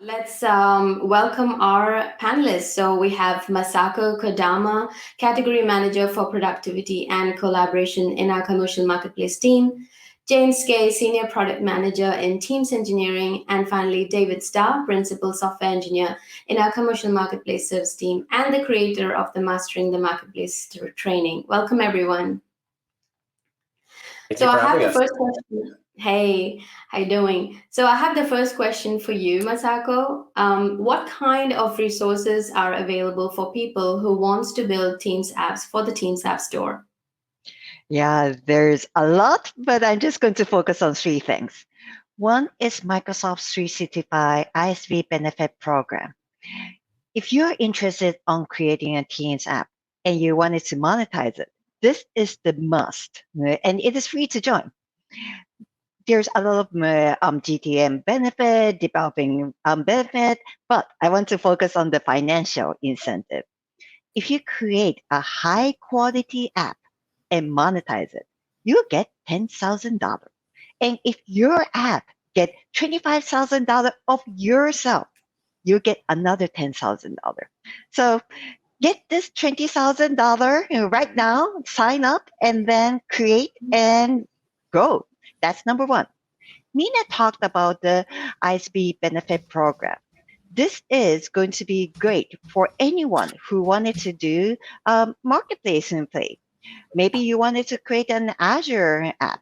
Let's welcome our panelists. So we have Masako Kodama, Category Manager for Productivity and Collaboration in our Commercial Marketplace team, James Kay, Senior Product Manager in Teams Engineering, and finally David Starr, Principal Software Engineer in our Commercial Marketplace Service team, and the creator of the Mastering the Marketplace training. Welcome, everyone. Thank you for having us. First question. Hey, how you doing? So I have the first question for you, Masako. What kind of resources are available for people who wants to build Teams apps for the Teams App Store? Yeah, there's a lot, but I'm just going to focus on three things. One is Microsoft's 365 ISV Benefit Program. If you're interested on creating a Teams app and you wanted to monetize it, this is the must, and it is free to join. There's a lot of GTM benefit, developing benefit, but I want to focus on the financial incentive. If you create a high quality app and monetize it, you get $10,000. And if your app get $25,000 of yourself, you get another $10,000. So get this $20,000 right now, sign up, and then create and go. That's number one. Nina talked about the ISV benefit program. This is going to be great for anyone who wanted to do marketplace and play. Maybe you wanted to create an Azure app.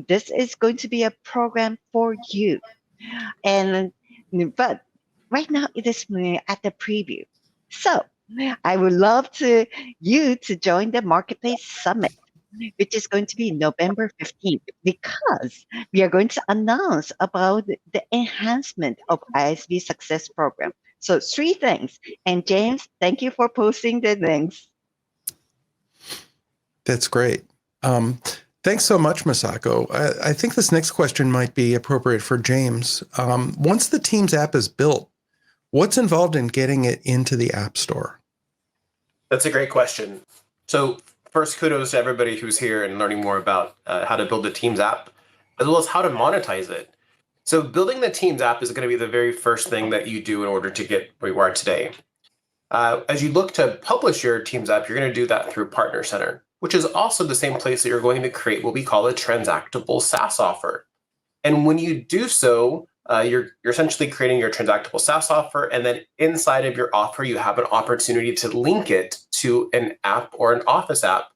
This is going to be a program for you. But right now it is at the preview. So I would love you to join the Marketplace Summit, which is going to be November 15th, because we are going to announce about the enhancement of ISV Success Program. So 3 things. And James, thank you for posting the links. That's great. Thanks so much, Masako. I think this next question might be appropriate for James. Once the Teams app is built, what's involved in getting it into the App Store? That's a great question. So first, kudos to everybody who's here and learning more about how to build a Teams app, as well as how to monetize it. So building the Teams app is going to be the very first thing that you do in order to get where you are today. As you look to publish your Teams app, you're going to do that through Partner Center, which is also the same place that you're going to create what we call a transactable SaaS offer. And when you do so, you're essentially creating your transactable SaaS offer, and then inside of your offer, you have an opportunity to link it to an app or an Office app.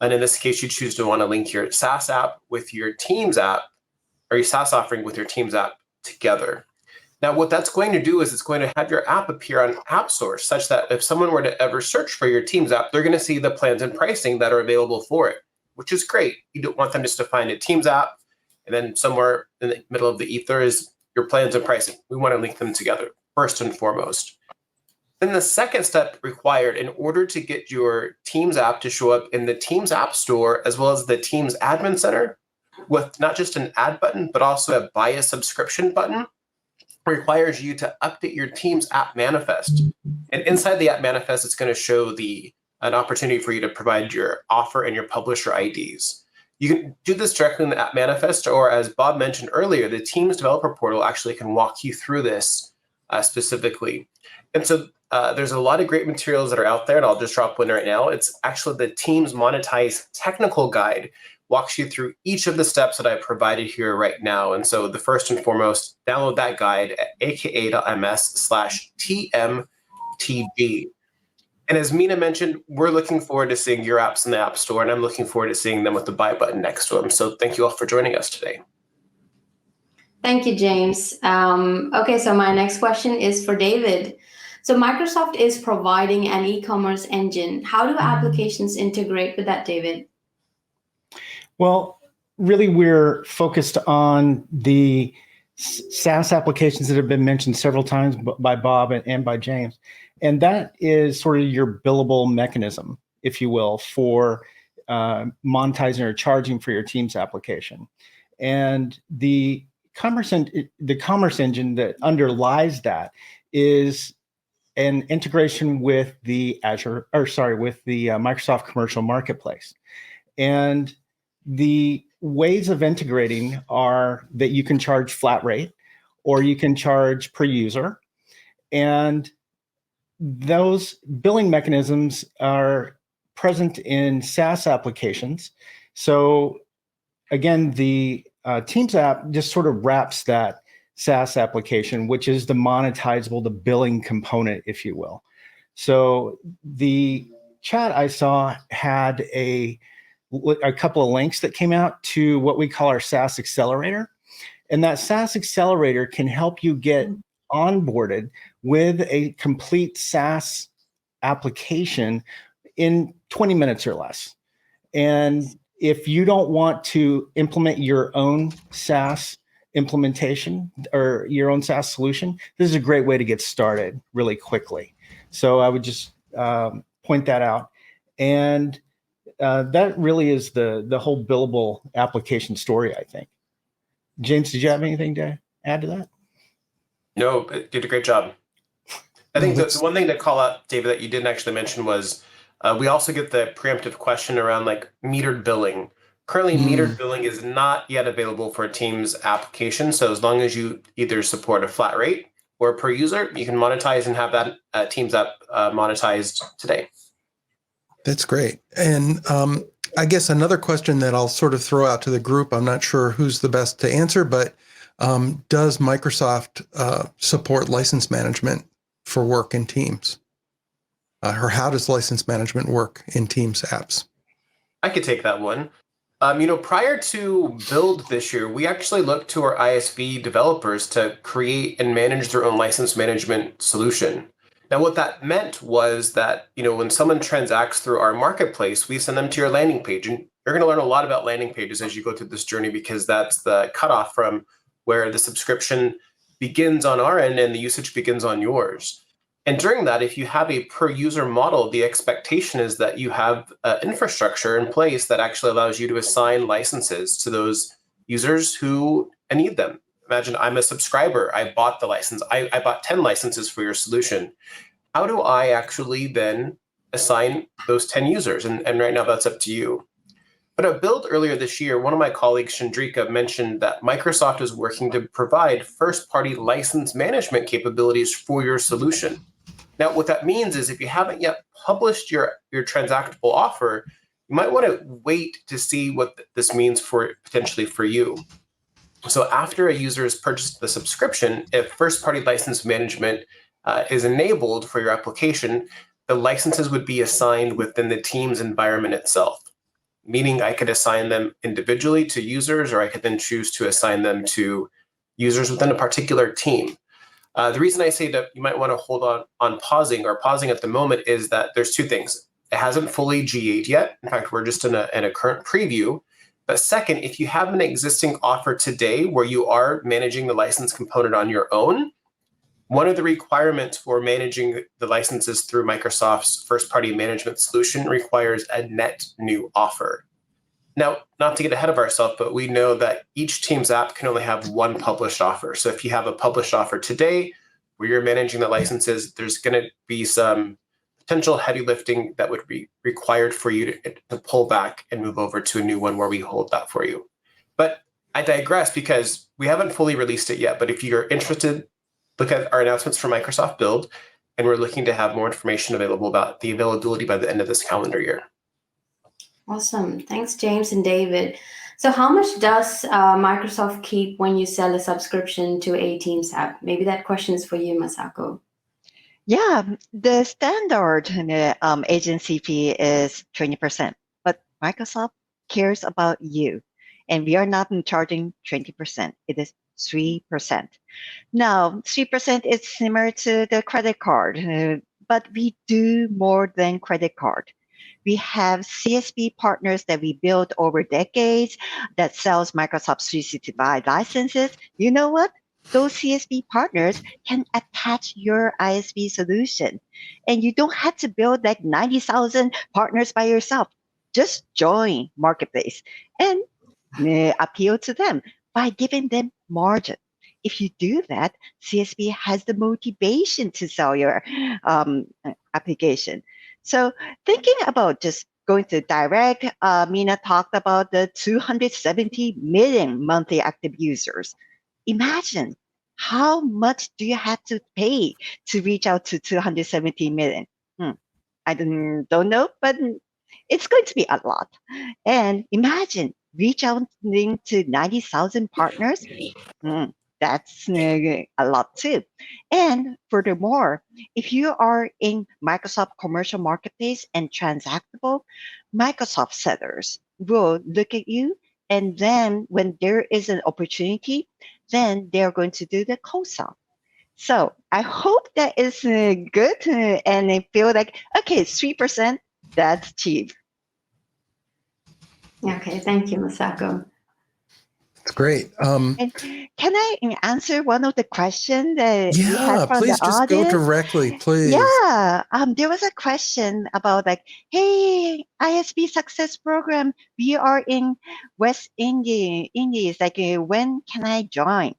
And in this case, you choose to want to link your SaaS app with your Teams app, or your SaaS offering with your Teams app together. Now, what that's going to do is it's going to have your app appear on AppSource, such that if someone were to ever search for your Teams app, they're going to see the plans and pricing that are available for it, which is great. You don't want them just to find a Teams app, and then somewhere in the middle of the ether is your plans and pricing. We want to link them together first and foremost. Then the second step required in order to get your Teams app to show up in the Teams App Store, as well as the Teams Admin Center, with not just an add button, but also a buy a subscription button, requires you to update your Teams app manifest. And inside the app manifest, it's going to show an opportunity for you to provide your offer and your publisher IDs. You can do this directly in the app manifest, or as Bob mentioned earlier, the Teams developer portal actually can walk you through this specifically. And so there's a lot of great materials that are out there, and I'll just drop one right now. It's actually the Teams Monetize Technical Guide, walks you through each of the steps that I provided here right now. And so the first and foremost, download that guide at aka.ms/TMTG. And as Mina mentioned, we're looking forward to seeing your apps in the App Store, and I'm looking forward to seeing them with the buy button next to them. So thank you all for joining us today. Thank you, James. Okay, so my next question is for David. So Microsoft is providing an e-commerce engine. How do applications integrate with that, David? Well, really, we're focused on the SaaS applications that have been mentioned several times by Bob and by James. And that is sort of your billable mechanism, if you will, for monetizing or charging for your Teams application. And the commerce engine that underlies that is an integration with the Microsoft Commercial Marketplace. And the ways of integrating are that you can charge flat rate, or you can charge per user, And those billing mechanisms are present in SaaS applications. So again, the Teams app just sort of wraps that SaaS application, which is the monetizable, the billing component, if you will. So the chat I saw had a couple of links that came out to what we call our SaaS Accelerator. And that SaaS Accelerator can help you get onboarded with a complete SaaS application in 20 minutes or less. And if you don't want to implement your own SaaS implementation or your own SaaS solution, this is a great way to get started really quickly. So I would just point that out. And that really is the whole billable application story, I think. James, did you have anything to add to that? No, it did a great job. I think the one thing to call out, David, that you didn't actually mention was we also get the preemptive question around like metered billing. Currently, metered billing is not yet available for a Teams application. So as long as you either support a flat rate or per user, you can monetize and have that Teams app monetized today. That's great. And I guess another question that I'll sort of throw out to the group, I'm not sure who's the best to answer, but does Microsoft support license management for work in Teams? Or how does license management work in Teams apps? I could take that one. Prior to Build this year, we actually looked to our ISV developers to create and manage their own license management solution. Now, what that meant was that, when someone transacts through our marketplace, we send them to your landing page. And you're going to learn a lot about landing pages as you go through this journey, because that's the cutoff from where the subscription begins on our end and the usage begins on yours. And during that, if you have a per user model, the expectation is that you have infrastructure in place that actually allows you to assign licenses to those users who need them. Imagine I'm a subscriber. I bought the license. I bought 10 licenses for your solution. How do I actually then assign those 10 users? And right now that's up to you. But at Build earlier this year, one of my colleagues, Chandrika, mentioned that Microsoft is working to provide first-party license management capabilities for your solution. Now, what that means is if you haven't yet published your transactable offer, you might want to wait to see what this means potentially for you. So after a user has purchased the subscription, if first-party license management is enabled for your application, the licenses would be assigned within the Teams environment itself, meaning I could assign them individually to users, or I could then choose to assign them to users within a particular team. The reason I say that you might want to hold on pausing at the moment is that there's two things. It hasn't fully GA'd yet. In fact, we're just in a current preview. But second, if you have an existing offer today where you are managing the license component on your own, one of the requirements for managing the licenses through Microsoft's first-party management solution requires a net new offer. Now, not to get ahead of ourselves, but we know that each Teams app can only have one published offer. So if you have a published offer today where you're managing the licenses, there's going to be some potential heavy lifting that would be required for you to pull back and move over to a new one where we hold that for you. But I digress because we haven't fully released it yet. But if you're interested, look at our announcements for Microsoft Build, and we're looking to have more information available about the availability by the end of this calendar year. Awesome. Thanks, James and David. So how much does Microsoft keep when you sell a subscription to a Teams app? Maybe that question is for you, Masako. Yeah, the standard agency fee is 20%, but Microsoft cares about you, and we are not charging 20%. It is 3%. Now, 3% is similar to the credit card, but we do more than credit card. We have CSP partners that we built over decades that sells Microsoft 365 licenses. You know what? Those CSP partners can attach your ISV solution, and you don't have to build like 90,000 partners by yourself. Just join Marketplace and appeal to them by giving them margin. If you do that, CSP has the motivation to sell your application. So thinking about just going to direct, Mina talked about the 270 million monthly active users. Imagine how much do you have to pay to reach out to 270 million? I don't know, but it's going to be a lot. And imagine reach out to 90,000 partners. That's a lot too. And furthermore, if you are in Microsoft Commercial Marketplace and transactable, Microsoft sellers will look at you. And then when there is an opportunity, then they're going to do the co-sell. So I hope that is good, and I feel like, okay, 3%, that's cheap. Okay, thank you, Masako. It's great. And can I answer one of the questions that we had from please the just audience? go directly, please. Yeah, there was a question about like, hey, ISV Success Program, we are in West Indies. Like, when can I join?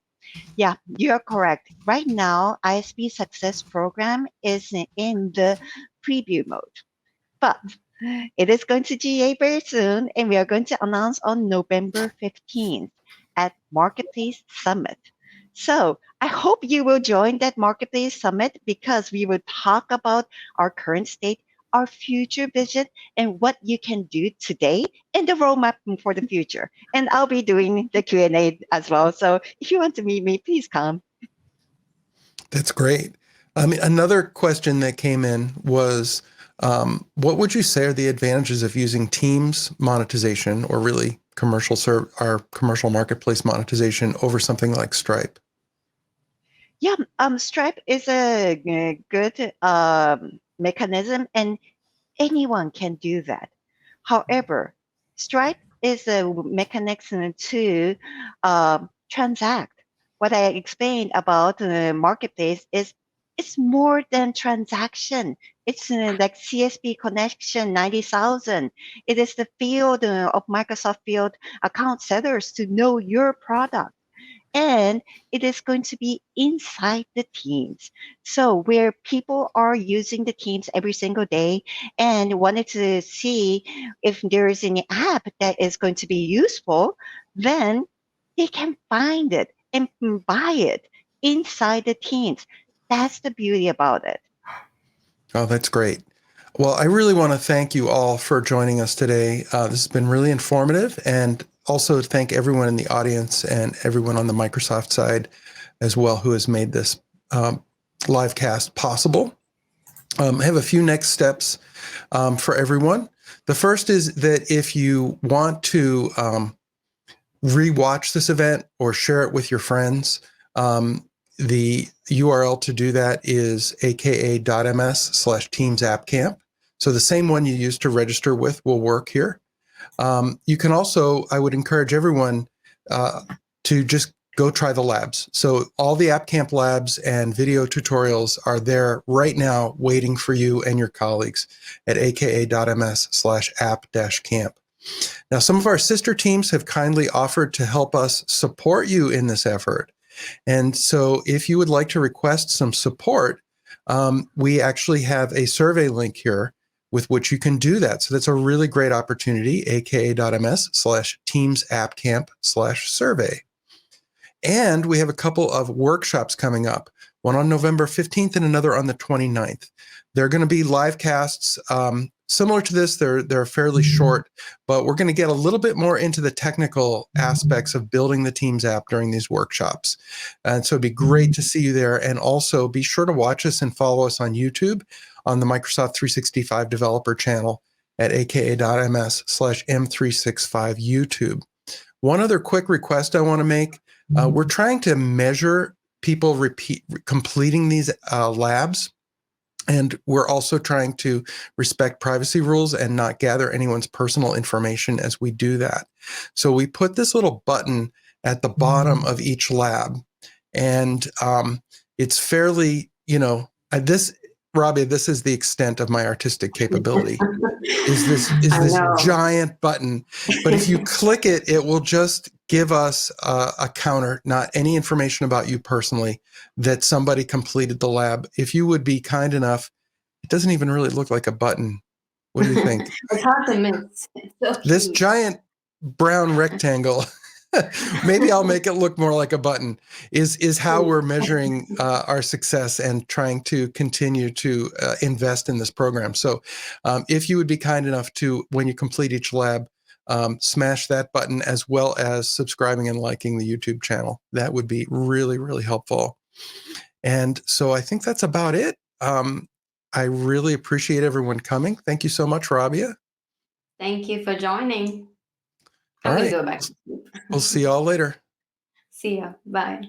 Yeah, you're correct. Right now, ISV Success Program is in the preview mode, but it is going to GA very soon, and we are going to announce on November 15th at Marketplace Summit. So I hope you will join that Marketplace Summit, because we will talk about our current state, our future vision, and what you can do today, and the roadmap for the future. And I'll be doing the Q&A as well. So if you want to meet me, please come. That's great. I mean, another question that came in was, what would you say are the advantages of using Teams monetization, or really commercial marketplace monetization, over something like Stripe? Yeah, Stripe is a good mechanism, and anyone can do that. However, Stripe is a mechanism to transact. What I explained about the marketplace is it's more than transaction. It's like CSP connection 90,000. It is the field of Microsoft Field account sellers to know your product. And it is going to be inside the Teams. So where people are using the Teams every single day and wanted to see if there is any app that is going to be useful, then they can find it and buy it inside the Teams. That's the beauty about it. Oh, that's great. Well, I really want to thank you all for joining us today. This has been really informative, and also thank everyone in the audience and everyone on the Microsoft side as well who has made this live cast possible. I have a few next steps for everyone. The first is that if you want to rewatch this event or share it with your friends, the URL to do that is aka.ms/teamsappcamp. So the same one you used to register with will work here. You can also, I would encourage everyone to just go try the labs. So all the AppCamp labs and video tutorials are there right now waiting for you and your colleagues at aka.ms/app-camp. Now, some of our sister teams have kindly offered to help us support you in this effort. And so if you would like to request some support, we actually have a survey link here with which you can do that. So that's a really great opportunity, aka.ms/teamsappcamp/survey. And we have a couple of workshops coming up, one on November 15th and another on the 29th. They're going to be live casts. Similar to this, they're fairly short, but we're going to get a little bit more into the technical aspects of building the Teams app during these workshops. And so it'd be great to see you there. And also be sure to watch us and follow us on YouTube on the Microsoft 365 developer channel at aka.ms/m365 YouTube. One other quick request I want to make. We're trying to measure people completing these labs. And we're also trying to respect privacy rules and not gather anyone's personal information as we do that. So we put this little button at the bottom of each lab. And it's fairly, Robbie, this is the extent of my artistic capability, is this giant button. But if you click it, it will just give us a counter, not any information about you personally, that somebody completed the lab. If you would be kind enough, it doesn't even really look like a button. What do you think? It's hard to miss. It's so This cute. giant brown rectangle Maybe I'll make it look more like a button. Is how we're measuring our success and trying to continue to invest in this program. So, if you would be kind enough to, when you complete each lab, smash that button as well as subscribing and liking the YouTube channel, that would be really, really helpful. And so I think that's about it. I really appreciate everyone coming. Thank you so much, Rabia. Thank you for joining. All I'm right. gonna go back to sleep. We'll see y'all later. See ya. Bye.